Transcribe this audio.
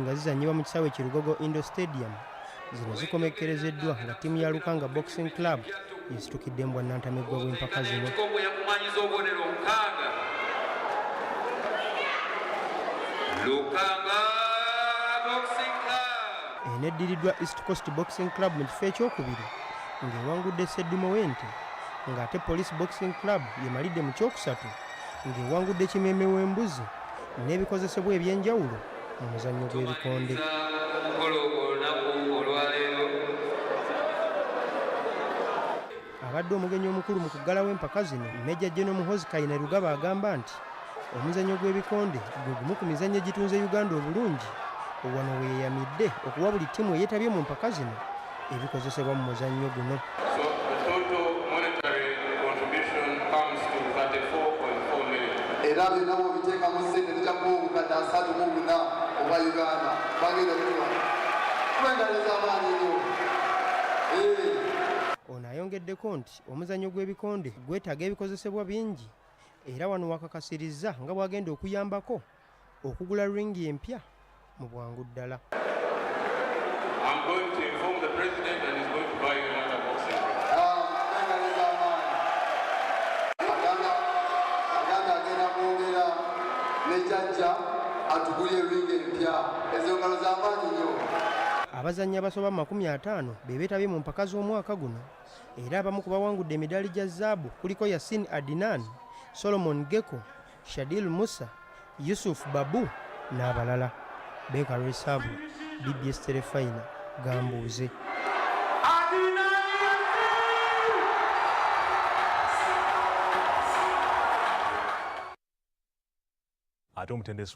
nga zizanyibwa mu kisaawe Kirugogo Indo Stadium. Zino zikomekerezeddwa nga ttiimu ya Lukanga Boxing Club esitukidde mbwa Nantamegwa bw'empaka zino. Eneddiridwa East Coast Boxing Club mu kifo ekyokubiri ng'ewangudde Seddumo Wente, ng'ate Police Boxing Club yemalidde mu kyokusatu ng'ewangudde Kimeme w'Embuzi n'ebikozesebwa eby'enjawulo mu muzannyo gw'ebikonde. Abadde omugenyi omukulu mu kuggalawo empaka zino, Major General Muhoozi Kainerugaba agamba nti omuzannyo gw'ebikonde gwe gumu ku mizannyo egitunze Uganda obulungi, wano we yeyamidde okuwa buli ttiimu eyeetabye mu mpaka zino ebikozesebwa mu muzannyo guno. Era byonna bw'obiteekamu ssente bijja kuba obukadde 34 obwa Uganda bagenda okuba kwendaliza amaanyi nnyo. Ono ayongeddeko nti omuzannyo gw'ebikonde gwetaaga ebikozesebwa bingi era wano wakakasirizza nga bwagenda okuyambako okugula ringi empya mu bwangu ddala. Abazannyi abasoba 50 be beetabye mu mpaka z'omwaka guno era abamu ku bawangudde emidaali gya zaabu kuliko Yasin Adinan, Solomon Geko, Shadil Musa, Yusuf Babu n'abalala. Beka Resabu, BBS Terefayina, Gambuuze. Ate omutendesi